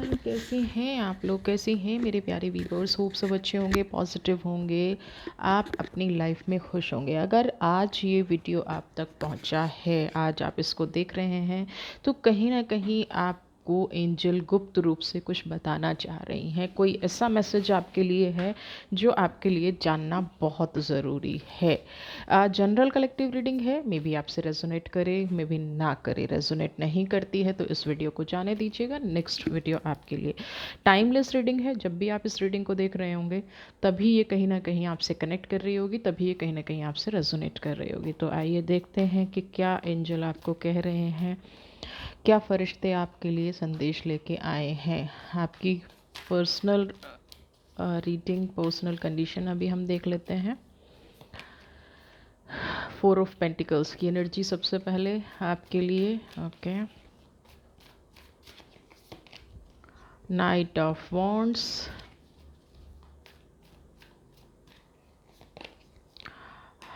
नमस्कार, कैसे हैं आप लोग? कैसे हैं मेरे प्यारे व्यूअर्स? होप सब अच्छे होंगे, पॉजिटिव होंगे, आप अपनी लाइफ में खुश होंगे। अगर आज ये वीडियो आप तक पहुंचा है, आज आप इसको देख रहे हैं, तो कहीं ना कहीं आपको एंजल गुप्त रूप से कुछ बताना चाह रही हैं। कोई ऐसा मैसेज आपके लिए है जो आपके लिए जानना बहुत ज़रूरी है। जनरल कलेक्टिव रीडिंग है, मे बी आपसे रेजोनेट करे, मे बी ना करे। रेजोनेट नहीं करती है तो इस वीडियो को जाने दीजिएगा। नेक्स्ट वीडियो आपके लिए टाइमलेस रीडिंग है। जब भी आप इस रीडिंग को देख रहे होंगे तभी ये कहीं ना कहीं आपसे कनेक्ट कर रही होगी, तभी ये कहीं ना कहीं आपसे रेजोनेट कर रही होगी। तो आइए देखते हैं कि क्या एंजल आपको कह रहे हैं, क्या फरिश्ते आपके लिए संदेश लेके आए हैं। आपकी पर्सनल रीडिंग, पर्सनल कंडीशन अभी हम देख लेते हैं। 4 ऑफ पेंटिकल्स की एनर्जी सबसे पहले आपके लिए। Okay, night of wands,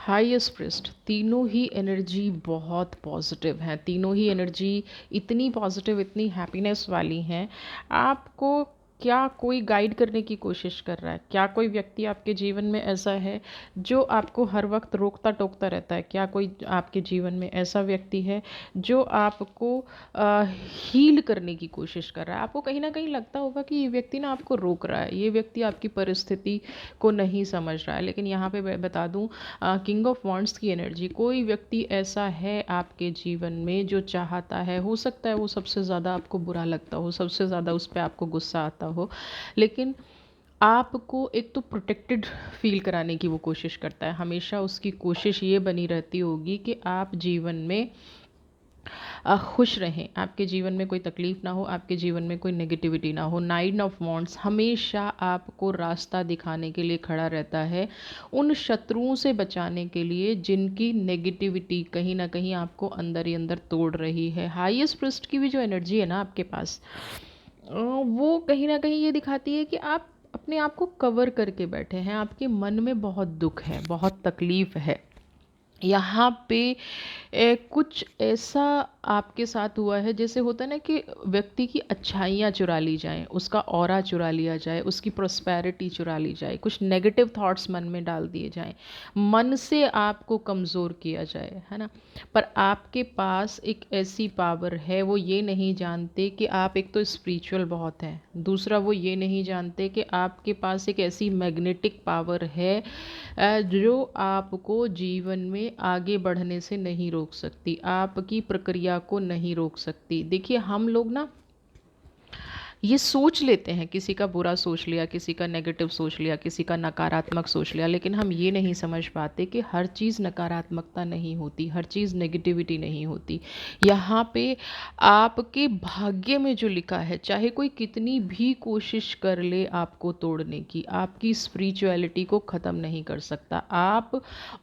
highest priest. तीनों ही एनर्जी बहुत पॉजिटिव हैं, तीनों ही एनर्जी इतनी पॉजिटिव, इतनी हैप्पीनेस वाली हैं। आपको क्या कोई गाइड करने की कोशिश कर रहा है? क्या कोई व्यक्ति आपके जीवन में ऐसा है जो आपको हर वक्त रोकता टोकता रहता है? क्या कोई आपके जीवन में ऐसा व्यक्ति है जो आपको हील करने की कोशिश कर रहा है? आपको कहीं ना कहीं लगता होगा कि ये व्यक्ति ना आपको रोक रहा है, ये व्यक्ति आपकी परिस्थिति को नहीं समझ रहा है। लेकिन यहाँ पे मैं बता दूँ, किंग ऑफ वॉन्ड्स की एनर्जी, कोई व्यक्ति ऐसा है आपके जीवन में जो चाहता है, हो सकता है वो सबसे ज़्यादा आपको बुरा लगता हो, सबसे ज़्यादा उस पर आपको गुस्सा आता हो, लेकिन आपको एक तो प्रोटेक्टेड फील कराने की वो कोशिश करता है। हमेशा उसकी कोशिश ये बनी रहती होगी कि आप जीवन में खुश रहें, आपके जीवन में कोई तकलीफ़ ना हो, आपके जीवन में कोई नेगेटिविटी ना हो। नाइन ऑफ वॉन्ड्स हमेशा आपको रास्ता दिखाने के लिए खड़ा रहता है, उन शत्रुओं से बचाने के लिए जिनकी नेगेटिविटी कहीं ना कहीं आपको अंदर ही अंदर तोड़ रही है। हाईएस्ट प्रिस्ट की भी जो एनर्जी है ना आपके पास, वो कहीं ना कहीं ये दिखाती है कि आप अपने आप को कवर करके बैठे हैं, आपके मन में बहुत दुख है, बहुत तकलीफ़ है। यहाँ पे कुछ ऐसा आपके साथ हुआ है, जैसे होता है ना कि व्यक्ति की अच्छाइयाँ चुरा ली जाएं, उसका ऑरा चुरा लिया जाए, उसकी प्रॉस्पेरिटी चुरा ली जाए, कुछ नेगेटिव थॉट्स मन में डाल दिए जाएं, मन से आपको कमज़ोर किया जाए, है ना। पर आपके पास एक ऐसी पावर है, वो ये नहीं जानते कि आप एक तो स्पिरिचुअल बहुत हैं, दूसरा वो ये नहीं जानते कि आपके पास एक ऐसी मैग्नेटिक पावर है जो आपको जीवन में आगे बढ़ने से नहीं रोक सकती, आपकी प्रक्रिया को नहीं रोक सकती। देखिए, हम लोग ना ये सोच लेते हैं, किसी का बुरा सोच लिया, किसी का नेगेटिव सोच लिया, किसी का नकारात्मक सोच लिया, लेकिन हम ये नहीं समझ पाते कि हर चीज़ नकारात्मकता नहीं होती, हर चीज़ नेगेटिविटी नहीं होती। यहाँ पे आपके भाग्य में जो लिखा है, चाहे कोई कितनी भी कोशिश कर ले आपको तोड़ने की, आपकी स्पिरिचुअलिटी को ख़त्म नहीं कर सकता। आप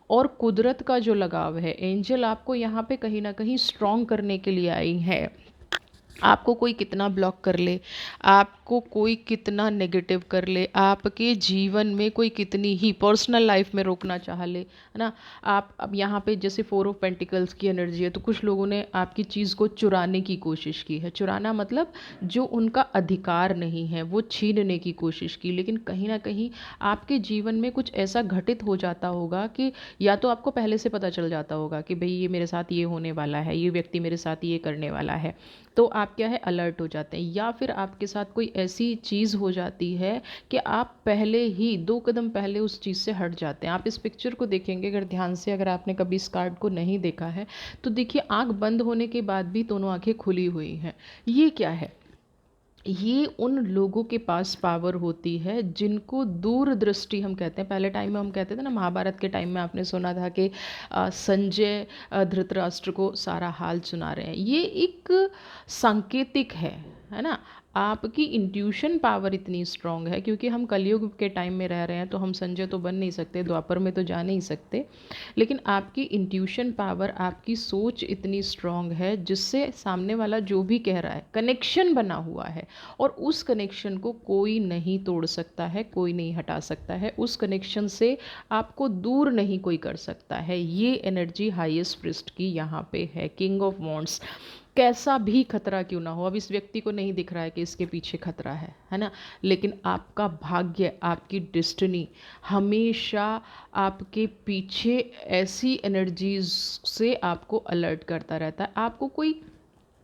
और कुदरत का जो लगाव है, एंजल आपको यहाँ पे कहीं ना कहीं स्ट्रॉन्ग करने के लिए आई है। आपको कोई कितना ब्लॉक कर ले, आपको कोई कितना नेगेटिव कर ले, आपके जीवन में कोई कितनी ही पर्सनल लाइफ में रोकना चाह ले, है ना। आप अब यहाँ पे जैसे 4 ऑफ पेंटिकल्स की एनर्जी है, तो कुछ लोगों ने आपकी चीज़ को चुराने की कोशिश की है। चुराना मतलब जो उनका अधिकार नहीं है वो छीनने की कोशिश की। लेकिन कहीं ना कहीं आपके जीवन में कुछ ऐसा घटित हो जाता होगा कि या तो आपको पहले से पता चल जाता होगा कि भाई ये मेरे साथ ये होने वाला है, ये व्यक्ति मेरे साथ ये करने वाला है, तो आप क्या है, अलर्ट हो जाते हैं। या फिर आपके साथ कोई ऐसी चीज़ हो जाती है कि आप पहले ही 2 कदम पहले उस चीज़ से हट जाते हैं। आप इस पिक्चर को देखेंगे अगर ध्यान से, अगर आपने कभी इस कार्ड को नहीं देखा है तो देखिए, आंख बंद होने के बाद भी दोनों आंखें खुली हुई हैं। ये क्या है? ये उन लोगों के पास पावर होती है जिनको दूरदृष्टि हम कहते हैं। पहले टाइम में हम कहते थे ना, महाभारत के टाइम में आपने सुना था कि संजय धृतराष्ट्र को सारा हाल सुना रहे हैं। ये एक सांकेतिक है ना। आपकी इंट्यूशन पावर इतनी स्ट्रांग है, क्योंकि हम कलयुग के टाइम में रह रहे हैं, तो हम संजय तो बन नहीं सकते, द्वापर में तो जा नहीं सकते, लेकिन आपकी इंट्यूशन पावर, आपकी सोच इतनी स्ट्रांग है जिससे सामने वाला जो भी कह रहा है, कनेक्शन बना हुआ है, और उस कनेक्शन को कोई नहीं तोड़ सकता है, कोई नहीं हटा सकता है, उस कनेक्शन से आपको दूर नहीं कोई कर सकता है। ये एनर्जी हाईएस्ट प्रिस्ट की यहाँ पे है, किंग ऑफ वॉन्ड्स। कैसा भी खतरा क्यों ना हो, अब इस व्यक्ति को नहीं दिख रहा है कि इसके पीछे खतरा है ना, लेकिन आपका भाग्य, आपकी डेस्टिनी हमेशा आपके पीछे ऐसी एनर्जीज से आपको अलर्ट करता रहता है। आपको कोई,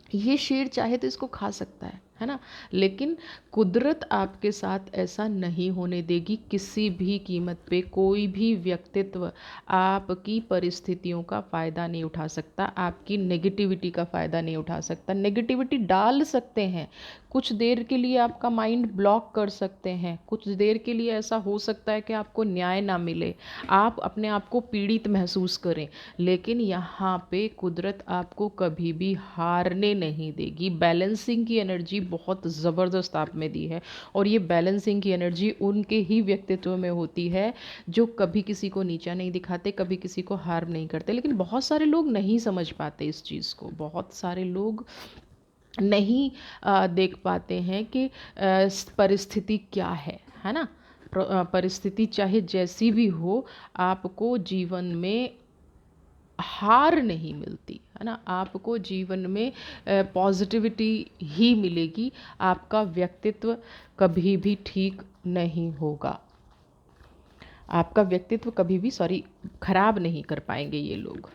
ये शेर चाहे तो इसको खा सकता है ना, लेकिन कुदरत आपके साथ ऐसा नहीं होने देगी किसी भी कीमत पे। कोई भी व्यक्तित्व आपकी परिस्थितियों का फ़ायदा नहीं उठा सकता, आपकी नेगेटिविटी का फ़ायदा नहीं उठा सकता। नेगेटिविटी डाल सकते हैं, कुछ देर के लिए आपका माइंड ब्लॉक कर सकते हैं, कुछ देर के लिए ऐसा हो सकता है कि आपको न्याय ना मिले, आप अपने आप को पीड़ित महसूस करें, लेकिन यहाँ पे कुदरत आपको कभी भी हारने नहीं देगी। बैलेंसिंग की एनर्जी बहुत ज़बरदस्त आप में दी है, और ये बैलेंसिंग की एनर्जी उनके ही व्यक्तित्व में होती है जो कभी किसी को नीचा नहीं दिखाते, कभी किसी को हार्म नहीं करते। लेकिन बहुत सारे लोग नहीं समझ पाते इस चीज़ को, बहुत सारे लोग नहीं देख पाते हैं कि परिस्थिति क्या है ना। परिस्थिति चाहे जैसी भी हो, आपको जीवन में हार नहीं मिलती है ना, आपको जीवन में पॉजिटिविटी ही मिलेगी। आपका व्यक्तित्व कभी भी ठीक नहीं होगा, आपका व्यक्तित्व कभी भी खराब नहीं कर पाएंगे ये लोग।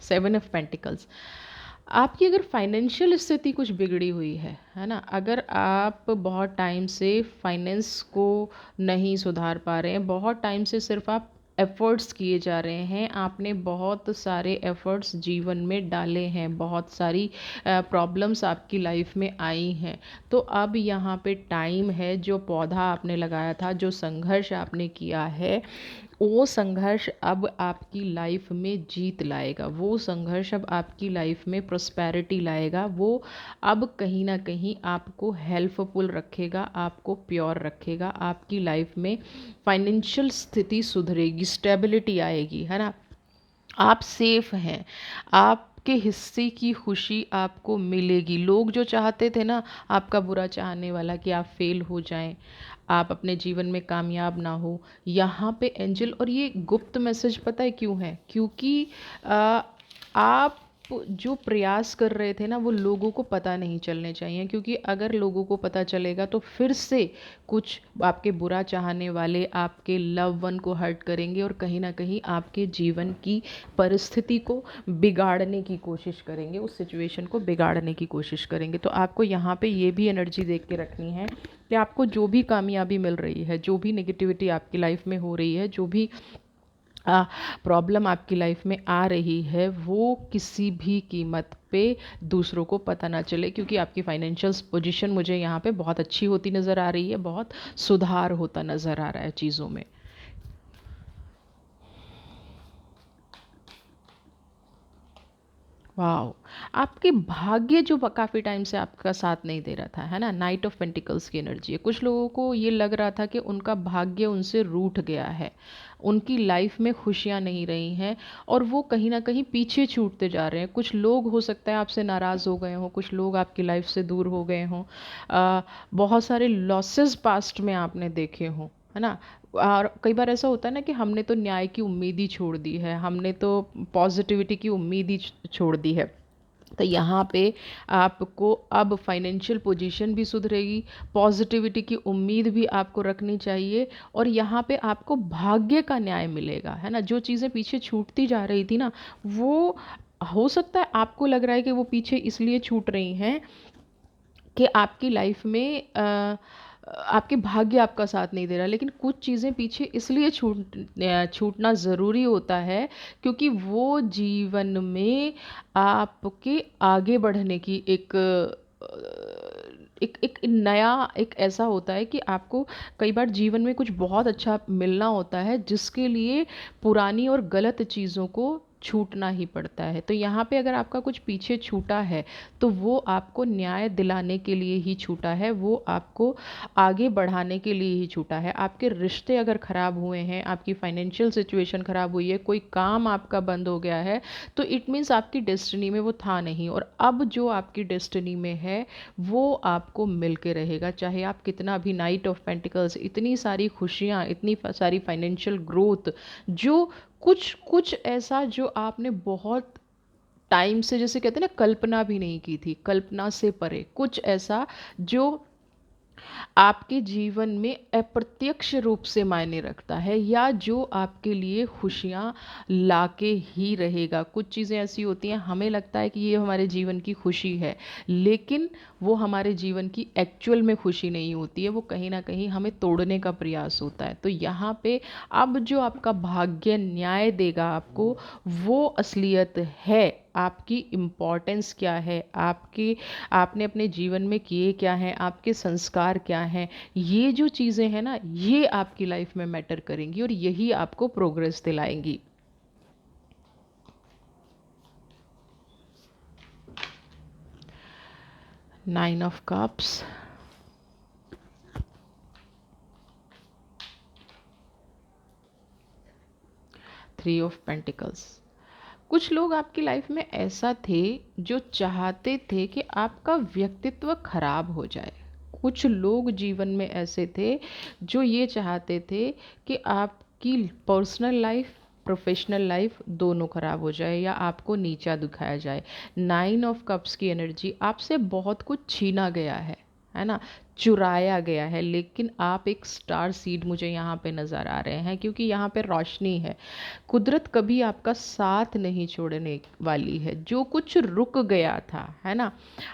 7 ऑफ पेंटिकल्स, आपकी अगर फाइनेंशियल स्थिति कुछ बिगड़ी हुई है ना, अगर आप बहुत टाइम से फाइनेंस को नहीं सुधार पा रहे हैं, बहुत टाइम से सिर्फ आप एफ़र्ट्स किए जा रहे हैं, आपने बहुत सारे एफ़र्ट्स जीवन में डाले हैं, बहुत सारी प्रॉब्लम्स आपकी लाइफ में आई हैं, तो अब यहाँ पे टाइम है, जो पौधा आपने लगाया था, जो संघर्ष आपने किया है, वो संघर्ष अब आपकी लाइफ में जीत लाएगा, वो संघर्ष अब आपकी लाइफ में प्रॉस्पेरिटी लाएगा, वो अब कहीं ना कहीं आपको हेल्पफुल रखेगा, आपको प्योर रखेगा, आपकी लाइफ में फाइनेंशियल स्थिति सुधरेगी, स्टेबिलिटी आएगी, है ना। आप सेफ हैं, आपके हिस्से की खुशी आपको मिलेगी। लोग जो चाहते थे ना, आपका बुरा चाहने वाला, कि आप फेल हो जाएं, आप अपने जीवन में कामयाब ना हो, यहाँ पे एंजल, और ये गुप्त मैसेज पता है क्यों है, क्योंकि आप जो प्रयास कर रहे थे ना, वो लोगों को पता नहीं चलने चाहिए, क्योंकि अगर लोगों को पता चलेगा तो फिर से कुछ आपके बुरा चाहने वाले आपके लव वन को हर्ट करेंगे, और कहीं ना कहीं आपके जीवन की परिस्थिति को बिगाड़ने की कोशिश करेंगे, उस सिचुएशन को बिगाड़ने की कोशिश करेंगे। तो आपको यहाँ पे ये भी एनर्जी देख के रखनी है कि आपको जो भी कामयाबी मिल रही है, जो भी नेगेटिविटी आपकी लाइफ में हो रही है, जो भी प्रॉब्लम आपकी लाइफ में आ रही है, वो किसी भी कीमत पे दूसरों को पता ना चले, क्योंकि आपकी फाइनेंशियल पोजीशन मुझे यहाँ पे बहुत अच्छी होती नज़र आ रही है, बहुत सुधार होता नज़र आ रहा है चीज़ों में। वाह, आपके भाग्य जो काफ़ी टाइम से आपका साथ नहीं दे रहा था, है ना, नाइट ऑफ पेंटिकल्स की एनर्जी है। कुछ लोगों को ये लग रहा था कि उनका भाग्य उनसे रूठ गया है, उनकी लाइफ में खुशियाँ नहीं रही हैं, और वो कहीं ना कहीं पीछे छूटते जा रहे हैं। कुछ लोग हो सकता है आपसे नाराज़ हो गए हों, कुछ लोग आपकी लाइफ से दूर हो गए हों, बहुत सारे लॉसेस पास्ट में आपने देखे हों, है ना। और कई बार ऐसा होता है ना कि हमने तो न्याय की उम्मीद ही छोड़ दी है, हमने तो पॉजिटिविटी की उम्मीद ही छोड़ दी है। तो यहाँ पे आपको अब फाइनेंशियल पोजीशन भी सुधरेगी, पॉजिटिविटी की उम्मीद भी आपको रखनी चाहिए, और यहाँ पे आपको भाग्य का न्याय मिलेगा, है ना। जो चीज़ें पीछे छूटती जा रही थी ना, वो हो सकता है आपको लग रहा है कि वो पीछे इसलिए छूट रही हैं कि आपकी लाइफ में आपके भाग्य आपका साथ नहीं दे रहा, लेकिन कुछ चीज़ें पीछे इसलिए छूटना ज़रूरी होता है, क्योंकि वो जीवन में आपके आगे बढ़ने की एक नया, एक ऐसा होता है कि आपको कई बार जीवन में कुछ बहुत अच्छा मिलना होता है, जिसके लिए पुरानी और गलत चीज़ों को छूटना ही पड़ता है। तो यहाँ पे अगर आपका कुछ पीछे छूटा है, तो वो आपको न्याय दिलाने के लिए ही छूटा है, वो आपको आगे बढ़ाने के लिए ही छूटा है। आपके रिश्ते अगर ख़राब हुए हैं, आपकी फाइनेंशियल सिचुएशन ख़राब हुई है, कोई काम आपका बंद हो गया है, तो इट मीन्स आपकी डेस्टिनी में वो था नहीं, और अब जो आपकी डेस्टिनी में है वो आपको मिल के रहेगा। चाहे आप कितना भी, नाइट ऑफ पेंटिकल्स, इतनी सारी खुशियाँ, इतनी सारी फाइनेंशियल ग्रोथ, जो कुछ कुछ ऐसा जो आपने बहुत टाइम से, जैसे कहते हैं ना, कल्पना भी नहीं की थी, कल्पना से परे कुछ ऐसा जो आपके जीवन में अप्रत्यक्ष रूप से मायने रखता है, या जो आपके लिए खुशियाँ लाके ही रहेगा। कुछ चीज़ें ऐसी होती हैं हमें लगता है कि ये हमारे जीवन की खुशी है, लेकिन वो हमारे जीवन की एक्चुअल में खुशी नहीं होती है, वो कहीं ना कहीं हमें तोड़ने का प्रयास होता है। तो यहाँ पे अब जो आपका भाग्य न्याय देगा आपको, वो असलियत है। आपकी इम्पोर्टेंस क्या है, आपकी आपने अपने जीवन में किए क्या हैं, आपके संस्कार क्या हैं, ये जो चीज़ें हैं ना, ये आपकी लाइफ में मैटर करेंगी और यही आपको प्रोग्रेस दिलाएंगी। 9 ऑफ कप्स, 3 ऑफ पेंटिकल्स। कुछ लोग आपकी लाइफ में ऐसा थे जो चाहते थे कि आपका व्यक्तित्व खराब हो जाए। कुछ लोग जीवन में ऐसे थे जो ये चाहते थे कि आपकी पर्सनल लाइफ, प्रोफेशनल लाइफ दोनों खराब हो जाए या आपको नीचा दिखाया जाए। 9 ऑफ कप्स की एनर्जी, आपसे बहुत कुछ छीना गया है ना, चुराया गया है, लेकिन आप एक स्टार सीड मुझे यहाँ पे नज़र आ रहे हैं, क्योंकि यहाँ पे रोशनी है। कुदरत कभी आपका साथ नहीं छोड़ने वाली है। जो कुछ रुक गया था, है ना,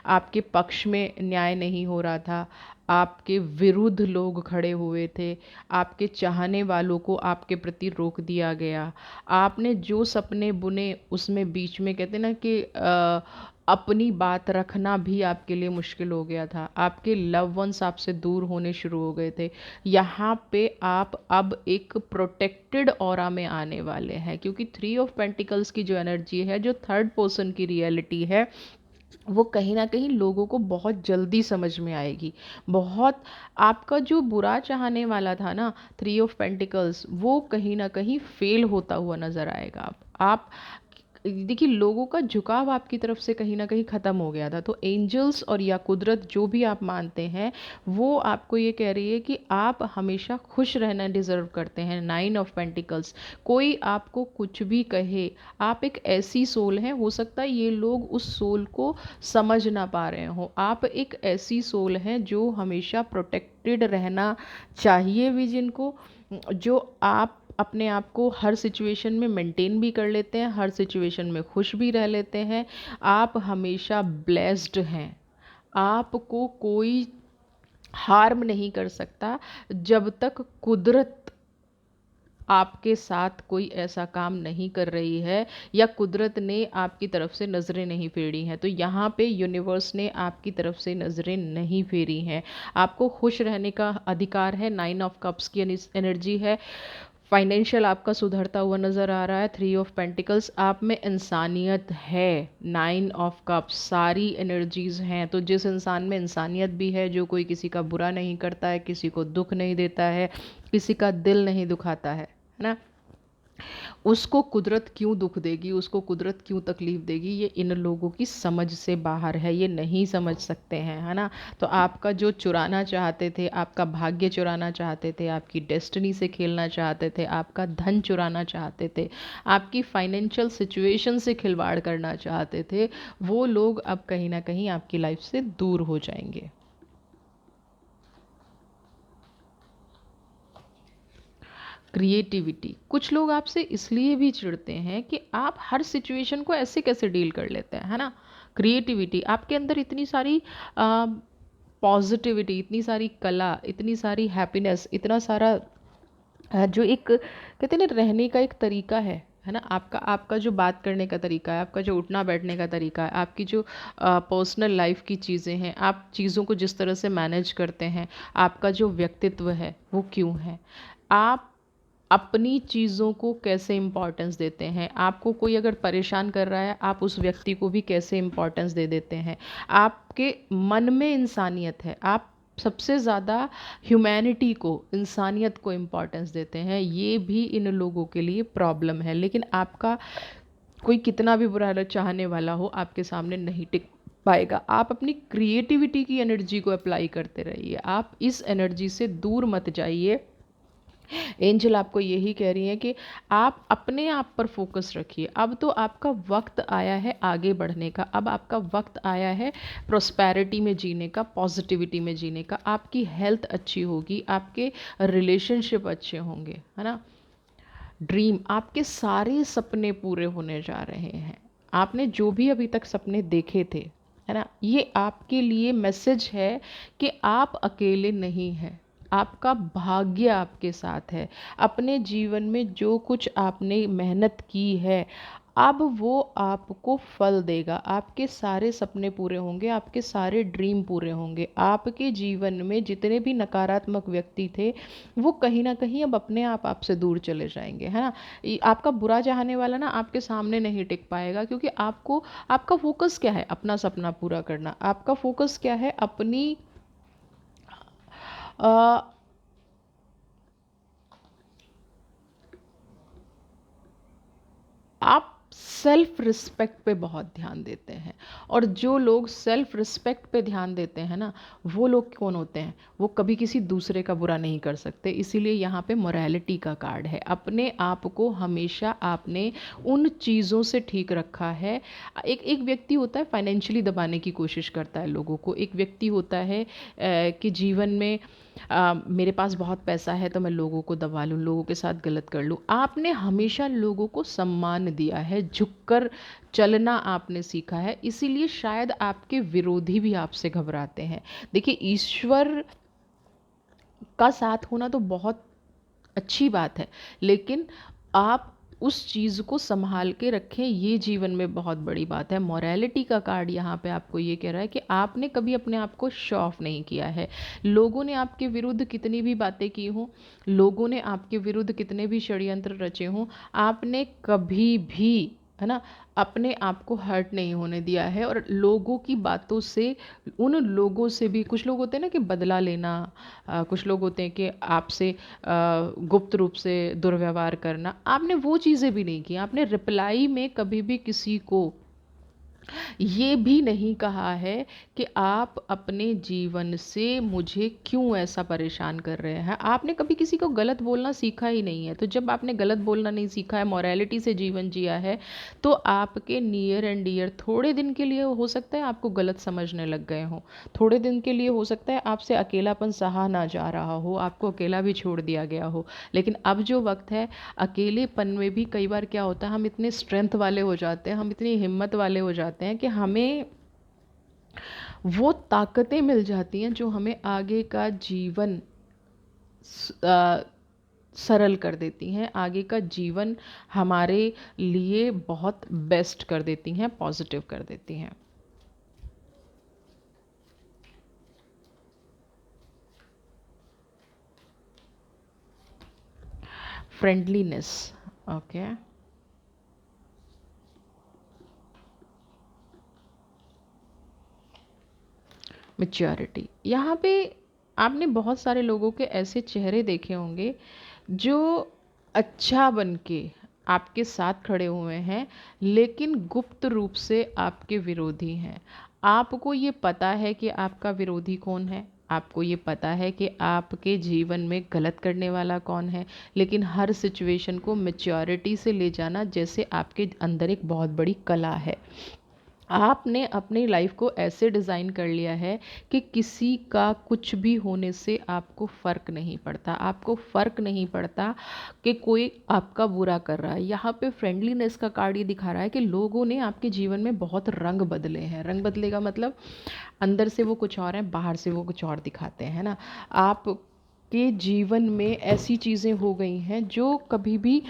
आपके पक्ष में न्याय नहीं हो रहा था, आपके विरुद्ध लोग खड़े हुए थे, आपके चाहने वालों को आपके प्रति रोक दिया गया, आपने जो सपने बुने उसमें बीच में, कहते ना कि अपनी बात रखना भी आपके लिए मुश्किल हो गया था, आपके लव वंस आपसे दूर होने शुरू हो गए थे। यहाँ पे आप अब एक प्रोटेक्टेड ऑरा में आने वाले हैं, क्योंकि 3 ऑफ पेंटिकल्स की जो एनर्जी है, जो थर्ड पर्सन की रियलिटी है, वो कहीं ना कहीं लोगों को बहुत जल्दी समझ में आएगी। बहुत, आपका जो बुरा चाहने वाला था ना, 3 ऑफ पेंटिकल्स, वो कहीं ना कहीं फेल होता हुआ नज़र आएगा। आप देखिए, लोगों का झुकाव आपकी तरफ से कहीं ना कहीं ख़त्म हो गया था। तो एंजल्स और या कुदरत, जो भी आप मानते हैं, वो आपको ये कह रही है कि आप हमेशा खुश रहना डिज़र्व करते हैं। 9 ऑफ पेंटिकल्स, कोई आपको कुछ भी कहे, आप एक ऐसी सोल हैं, हो सकता है ये लोग उस सोल को समझ ना पा रहे हो, आप एक ऐसी सोल हैं जो हमेशा प्रोटेक्टेड रहना चाहिए भी, जिनको, जो आप अपने आप को हर सिचुएशन में मेंटेन भी कर लेते हैं, हर सिचुएशन में खुश भी रह लेते हैं। आप हमेशा ब्लेस्ड हैं, आपको कोई हार्म नहीं कर सकता जब तक कुदरत आपके साथ कोई ऐसा काम नहीं कर रही है, या कुदरत ने आपकी तरफ से नज़रें नहीं फेरी हैं। तो यहाँ पे यूनिवर्स ने आपकी तरफ से नज़रें नहीं फेरी हैं। आपको खुश रहने का अधिकार है। 9 ऑफ कप्स की एनर्जी है। फाइनेंशियल आपका सुधरता हुआ नज़र आ रहा है। 3 ऑफ पेंटिकल्स, आप में इंसानियत है। 9 ऑफ कप्स, सारी एनर्जीज़ हैं। तो जिस इंसान में इंसानियत भी है, जो कोई किसी का बुरा नहीं करता है, किसी को दुख नहीं देता है, किसी का दिल नहीं दुखाता है ना, उसको कुदरत क्यों दुख देगी, उसको कुदरत क्यों तकलीफ़ देगी, ये इन लोगों की समझ से बाहर है, ये नहीं समझ सकते हैं, है ना। तो आपका जो चुराना चाहते थे, आपका भाग्य चुराना चाहते थे, आपकी डेस्टिनी से खेलना चाहते थे, आपका धन चुराना चाहते थे, आपकी फाइनेंशियल सिचुएशन से खिलवाड़ करना चाहते थे, वो लोग अब कहीं ना कहीं आपकी लाइफ से दूर हो जाएंगे। क्रिएटिविटी, कुछ लोग आपसे इसलिए भी चिढ़ते हैं कि आप हर सिचुएशन को ऐसे कैसे डील कर लेते हैं, है ना। क्रिएटिविटी, आपके अंदर इतनी सारी पॉजिटिविटी, इतनी सारी कला, इतनी सारी हैप्पीनेस, इतना सारा जो एक, कहते हैं ना, रहने का एक तरीका है ना। आपका आपका जो बात करने का तरीका है, आपका जो उठना बैठने का तरीका है, आपकी जो पर्सनल लाइफ की चीज़ें हैं, आप चीज़ों को जिस तरह से मैनेज करते हैं, आपका जो व्यक्तित्व है वो क्यों है, आप अपनी चीज़ों को कैसे इम्पोर्टेंस देते हैं, आपको कोई अगर परेशान कर रहा है, आप उस व्यक्ति को भी कैसे इम्पोर्टेंस दे देते हैं, आपके मन में इंसानियत है, आप सबसे ज़्यादा ह्यूमैनिटी को, इंसानियत को इम्पोर्टेंस देते हैं। ये भी इन लोगों के लिए प्रॉब्लम है। लेकिन आपका कोई कितना भी बुरा चाहने वाला हो, आपके सामने नहीं टिक पाएगा। आप अपनी क्रिएटिविटी की एनर्जी को अप्लाई करते रहिए, आप इस एनर्जी से दूर मत जाइए। एंजल आपको यही कह रही है कि आप अपने आप पर फोकस रखिए। अब तो आपका वक्त आया है आगे बढ़ने का, अब आपका वक्त आया है प्रोस्पैरिटी में जीने का, पॉजिटिविटी में जीने का। आपकी हेल्थ अच्छी होगी, आपके रिलेशनशिप अच्छे होंगे, है ना। ड्रीम, आपके सारे सपने पूरे होने जा रहे हैं। आपने जो भी अभी तक सपने देखे थे, है ना, ये आपके लिए मैसेज है कि आप अकेले नहीं हैं। आपका भाग्य आपके साथ है। अपने जीवन में जो कुछ आपने मेहनत की है, अब वो आपको फल देगा। आपके सारे सपने पूरे होंगे, आपके सारे ड्रीम पूरे होंगे। आपके जीवन में जितने भी नकारात्मक व्यक्ति थे, वो कहीं ना कहीं अब अपने आप आपसे दूर चले जाएंगे, है ना। आपका बुरा चाहने वाला ना आपके सामने नहीं टिक पाएगा, क्योंकि आपको, आपका फोकस क्या है, अपना सपना पूरा करना। आपका फोकस क्या है, अपनी अ, आप सेल्फ रिस्पेक्ट पे बहुत ध्यान देते हैं। और जो लोग सेल्फ रिस्पेक्ट पे ध्यान देते हैं ना, वो लोग कौन होते हैं, वो कभी किसी दूसरे का बुरा नहीं कर सकते। इसीलिए यहाँ पे मोरालिटी का कार्ड है। अपने आप को हमेशा आपने उन चीज़ों से ठीक रखा है। एक एक व्यक्ति होता है फाइनेंशियली दबाने की कोशिश करता है लोगों को। एक व्यक्ति होता है कि जीवन में मेरे पास बहुत पैसा है तो मैं लोगों को दबा लूँ, लोगों के साथ गलत कर लूँ। आपने हमेशा लोगों को सम्मान दिया है, झुककर चलना आपने सीखा है। इसीलिए शायद आपके विरोधी भी आपसे घबराते हैं। देखिए, ईश्वर का साथ होना तो बहुत अच्छी बात है, लेकिन आप उस चीज़ को संभाल के रखें, ये जीवन में बहुत बड़ी बात है। मॉरेलिटी का कार्ड यहाँ पे आपको ये कह रहा है कि आपने कभी अपने आप को शो ऑफ नहीं किया है। लोगों ने आपके विरुद्ध कितनी भी बातें की हों, लोगों ने आपके विरुद्ध कितने भी षड्यंत्र रचे हों, आपने कभी भी, है ना, अपने आप को हर्ट नहीं होने दिया है। और लोगों की बातों से, उन लोगों से भी, कुछ लोग होते हैं ना कि बदला लेना, कुछ लोग होते हैं कि आपसे गुप्त रूप से दुर्व्यवहार करना, आपने वो चीज़ें भी नहीं की। आपने रिप्लाई में कभी भी किसी को ये भी नहीं कहा है कि आप अपने जीवन से मुझे क्यों ऐसा परेशान कर रहे हैं। आपने कभी किसी को गलत बोलना सीखा ही नहीं है। तो जब आपने गलत बोलना नहीं सीखा है, मॉरेलिटी से जीवन जिया है, तो आपके नियर एंड डियर थोड़े दिन के लिए हो सकता है आपको गलत समझने लग गए हों। थोड़े दिन के लिए हो सकता है आपसे अकेलापन सहा ना जा रहा हो, आपको अकेला भी छोड़ दिया गया हो। लेकिन अब जो वक्त है, अकेलेपन में भी कई बार क्या होता है, हम इतने स्ट्रेंथ वाले हो जाते हैं, हम इतनी हिम्मत वाले हो जाते हैं कि हमें वो ताकतें मिल जाती हैं जो हमें आगे का जीवन सरल कर देती हैं, आगे का जीवन हमारे लिए बहुत बेस्ट कर देती हैं, पॉजिटिव कर देती हैं। Friendliness, okay. मैच्योरिटी, यहाँ पे आपने बहुत सारे लोगों के ऐसे चेहरे देखे होंगे जो अच्छा बन के आपके साथ खड़े हुए हैं, लेकिन गुप्त रूप से आपके विरोधी हैं। आपको ये पता है कि आपका विरोधी कौन है, आपको ये पता है कि आपके जीवन में गलत करने वाला कौन है, लेकिन हर सिचुएशन को मैच्योरिटी से ले जाना जैसे आपके अंदर एक बहुत बड़ी कला है। आपने अपनी लाइफ को ऐसे डिज़ाइन कर लिया है कि किसी का कुछ भी होने से आपको फ़र्क नहीं पड़ता। आपको फ़र्क नहीं पड़ता कि कोई आपका बुरा कर रहा है। यहाँ पे फ्रेंडलीनेस का कार्ड ये दिखा रहा है कि लोगों ने आपके जीवन में बहुत रंग बदले हैं। रंग बदले का मतलब अंदर से वो कुछ और है, बाहर से वो कुछ और दिखाते हैं ना। आप के जीवन में ऐसी चीज़ें हो गई हैं जो कभी भी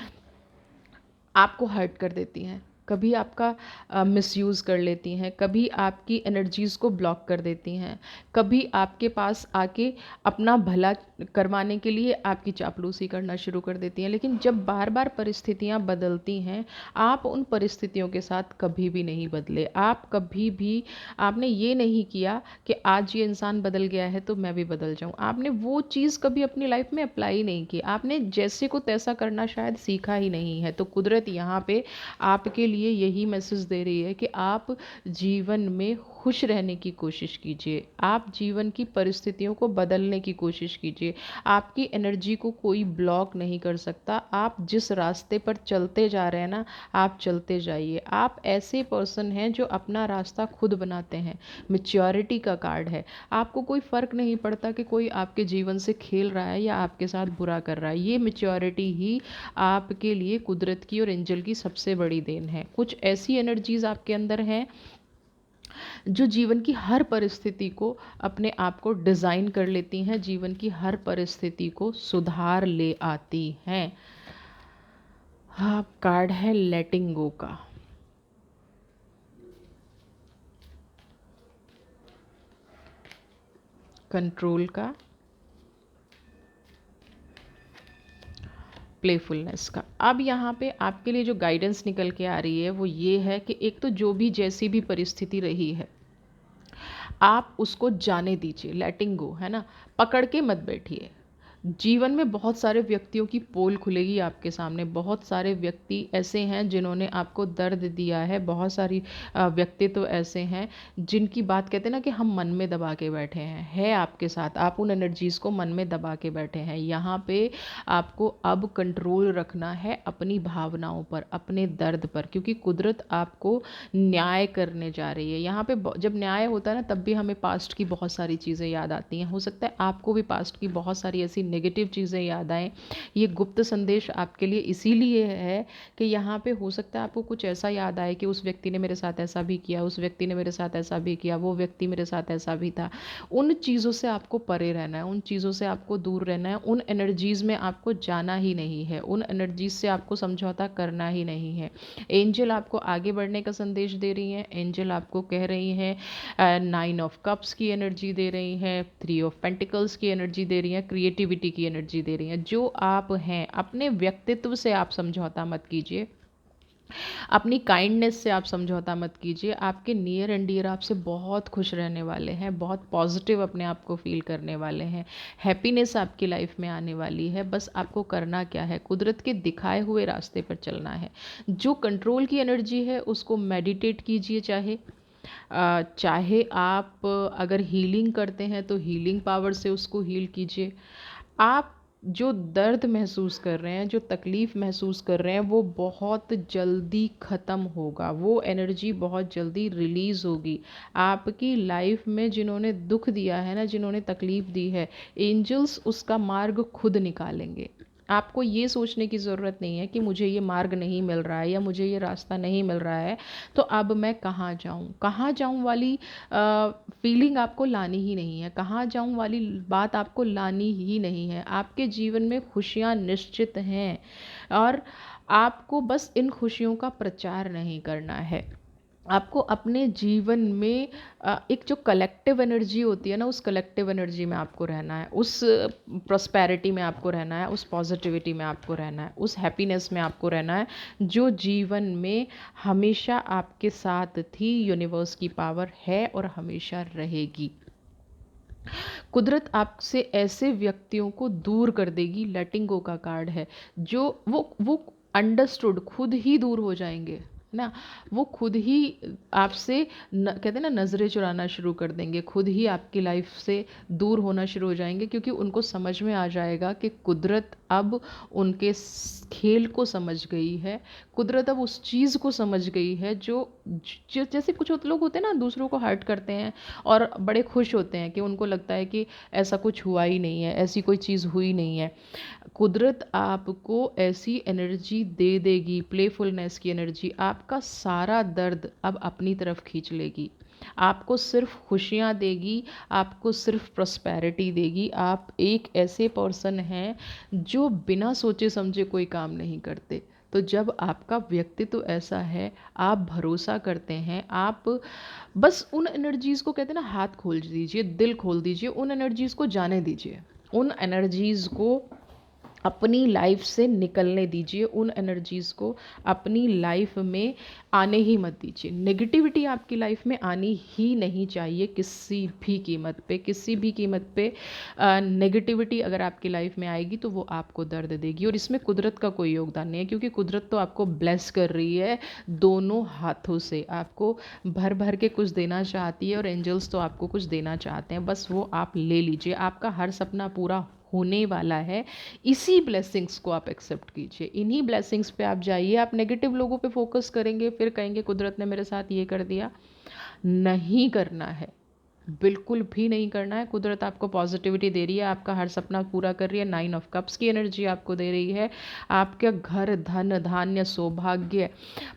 आपको हर्ट कर देती हैं, कभी आपका मिसयूज़ कर लेती हैं, कभी आपकी एनर्जीज़ को ब्लॉक कर देती हैं, कभी आपके पास आके अपना भला करवाने के लिए आपकी चापलूसी करना शुरू कर देती हैं। लेकिन जब बार बार परिस्थितियाँ बदलती हैं, आप उन परिस्थितियों के साथ कभी भी नहीं बदले। आप कभी भी, आपने ये नहीं किया कि आज ये इंसान बदल गया है तो मैं भी बदल जाऊँ। आपने वो चीज़ कभी अपनी लाइफ में अप्लाई नहीं की। आपने जैसे को तैसा करना शायद सीखा ही नहीं है। तो कुदरत यहाँ पे आपके लिए यही मैसेज दे रही है कि आप जीवन में खुश रहने की कोशिश कीजिए, आप जीवन की परिस्थितियों को बदलने की कोशिश कीजिए। आपकी एनर्जी को कोई ब्लॉक नहीं कर सकता। आप जिस रास्ते पर चलते जा रहे हैं ना, आप चलते जाइए। आप ऐसे पर्सन हैं जो अपना रास्ता खुद बनाते हैं। मैच्योरिटी का कार्ड है। आपको कोई फ़र्क नहीं पड़ता कि कोई आपके जीवन से खेल रहा है या आपके साथ बुरा कर रहा है। ये मैच्योरिटी ही आपके लिए कुदरत की और एंजल की सबसे बड़ी देन है। कुछ ऐसी एनर्जीज़ आपके अंदर हैं जो जीवन की हर परिस्थिति को अपने आप को डिज़ाइन कर लेती हैं, जीवन की हर परिस्थिति को सुधार ले आती हैं। हाँ, कार्ड है लेटिंग गो का, कंट्रोल का, प्लेफुलनेस का। अब यहाँ पे आपके लिए जो गाइडेंस निकल के आ रही है वो ये है कि एक तो जो भी जैसी भी परिस्थिति रही है, आप उसको जाने दीजिए, लेटिंग गो, है ना। पकड़ के मत बैठिए। जीवन में बहुत सारे व्यक्तियों की पोल खुलेगी आपके सामने। बहुत सारे व्यक्ति ऐसे हैं जिन्होंने आपको दर्द दिया है। बहुत सारी व्यक्ति तो ऐसे हैं जिनकी बात कहते हैं ना कि हम मन में दबा के बैठे हैं, है आपके साथ। आप उन एनर्जीज़ को मन में दबा के बैठे हैं। यहाँ पे आपको अब कंट्रोल रखना है अपनी भावनाओं पर, अपने दर्द पर, क्योंकि कुदरत आपको न्याय करने जा रही है। यहाँ पे जब न्याय होता है ना, तब भी हमें पास्ट की बहुत सारी चीज़ें याद आती हैं। हो सकता है आपको भी पास्ट की बहुत सारी ऐसी नेगेटिव चीज़ें याद आएँ। ये गुप्त संदेश आपके लिए इसीलिए है कि यहाँ पे हो सकता है आपको कुछ ऐसा याद आए कि उस व्यक्ति ने मेरे साथ ऐसा भी किया, उस व्यक्ति ने मेरे साथ ऐसा भी किया, वो व्यक्ति मेरे साथ ऐसा भी था। उन चीज़ों से आपको परे रहना है, उन चीज़ों से आपको दूर रहना है, उन एनर्जीज़ में आपको जाना ही नहीं है, उन एनर्जीज़ से आपको समझौता करना ही नहीं है। एंजल आपको आगे बढ़ने का संदेश दे रही हैं। एंजल आपको कह रही हैं, 9 ऑफ कप्स की एनर्जी दे रही हैं, 3 ऑफ पेंटिकल्स की एनर्जी दे रही हैं, क्रिएटिविटी की एनर्जी दे रही हैं। जो आप हैं, अपने व्यक्तित्व से आप समझौता मत कीजिए, अपनी काइंडनेस से आप समझौता मत कीजिए। आपके नियर एंड डियर आपसे बहुत खुश रहने वाले हैं, बहुत पॉजिटिव अपने आप को फील करने वाले हैं। हैप्पीनेस आपकी लाइफ में आने वाली है। बस आपको करना क्या है, कुदरत के दिखाए हुए रास्ते पर चलना है। जो कंट्रोल की एनर्जी है उसको मेडिटेट कीजिए। चाहे आप अगर हीलिंग करते हैं तो हीलिंग पावर से उसको हील कीजिए। आप जो दर्द महसूस कर रहे हैं, जो तकलीफ़ महसूस कर रहे हैं, वो बहुत जल्दी ख़त्म होगा। वो एनर्जी बहुत जल्दी रिलीज़ होगी। आपकी लाइफ में जिन्होंने दुख दिया है ना, जिन्होंने तकलीफ़ दी है, एंजल्स उसका मार्ग खुद निकालेंगे। आपको ये सोचने की ज़रूरत नहीं है कि मुझे ये मार्ग नहीं मिल रहा है या मुझे ये रास्ता नहीं मिल रहा है, तो अब मैं कहाँ जाऊँ वाली फीलिंग आपको लानी ही नहीं है। कहाँ जाऊँ वाली बात आपको लानी ही नहीं है। आपके जीवन में खुशियाँ निश्चित हैं और आपको बस इन खुशियों का प्रचार नहीं करना है। आपको अपने जीवन में एक जो कलेक्टिव एनर्जी होती है ना, उस कलेक्टिव एनर्जी में आपको रहना है, उस प्रॉस्पेरिटी में आपको रहना है, उस पॉजिटिविटी में आपको रहना है, उस हैप्पीनेस में आपको रहना है जो जीवन में हमेशा आपके साथ थी। यूनिवर्स की पावर है और हमेशा रहेगी। कुदरत आपसे ऐसे व्यक्तियों को दूर कर देगी। लेटिंग गो का कार्ड है, जो वो अंडरस्टूड खुद ही दूर हो जाएंगे, है ना। वो खुद ही आपसे कहते हैं ना, नज़रें चुराना शुरू कर देंगे, खुद ही आपकी लाइफ से दूर होना शुरू हो जाएंगे, क्योंकि उनको समझ में आ जाएगा कि कुदरत अब उनके खेल को समझ गई है। कुदरत अब उस चीज़ को समझ गई है जैसे कुछ लोग होते हैं ना, दूसरों को हर्ट करते हैं और बड़े खुश होते हैं कि उनको लगता है कि ऐसा कुछ हुआ ही नहीं है, ऐसी कोई चीज़ हुई नहीं है। कुदरत आपको ऐसी एनर्जी दे देगी, प्लेफुलनेस की एनर्जी, आपका सारा दर्द अब अपनी तरफ खींच लेगी। आपको सिर्फ खुशियाँ देगी, आपको सिर्फ प्रॉस्पेरिटी देगी। आप एक ऐसे पर्सन हैं जो बिना सोचे समझे कोई काम नहीं करते। तो जब आपका व्यक्तित्व ऐसा है, आप भरोसा करते हैं, आप बस उन एनर्जीज़ को कहते हैं ना, हाथ खोल दीजिए, दिल खोल दीजिए, उन एनर्जीज़ को जाने दीजिए, उन एनर्जीज़ को अपनी लाइफ से निकलने दीजिए, उन एनर्जीज़ को अपनी लाइफ में आने ही मत दीजिए। नेगेटिविटी आपकी लाइफ में आनी ही नहीं चाहिए किसी भी कीमत पे, किसी भी कीमत पे। नेगेटिविटी अगर आपकी लाइफ में आएगी तो वो आपको दर्द देगी, और इसमें कुदरत का कोई योगदान नहीं है, क्योंकि कुदरत तो आपको ब्लेस कर रही है दोनों हाथों से, आपको भर भर के कुछ देना चाहती है, और एंजल्स तो आपको कुछ देना चाहते हैं, बस वो आप ले लीजिए। आपका हर सपना पूरा होने वाला है, इसी ब्लेसिंग्स को आप एक्सेप्ट कीजिए, इन्हीं ब्लेसिंग्स पे आप जाइए। आप नेगेटिव लोगों पे फोकस करेंगे, फिर कहेंगे कुदरत ने मेरे साथ ये कर दिया। नहीं करना है, बिल्कुल भी नहीं करना है। कुदरत आपको पॉजिटिविटी दे रही है, आपका हर सपना पूरा कर रही है, 9 ऑफ कप्स की एनर्जी आपको दे रही है। आपका घर धन धान्य सौभाग्य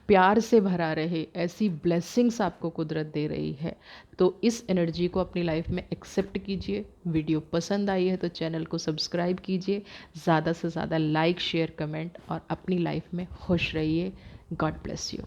प्यार से भरा रहे, ऐसी ब्लेसिंग्स आपको कुदरत दे रही है। तो इस एनर्जी को अपनी लाइफ में एक्सेप्ट कीजिए। वीडियो पसंद आई है तो चैनल को सब्सक्राइब कीजिए, ज़्यादा से ज़्यादा लाइक शेयर कमेंट, और अपनी लाइफ में खुश रहिए। God bless you.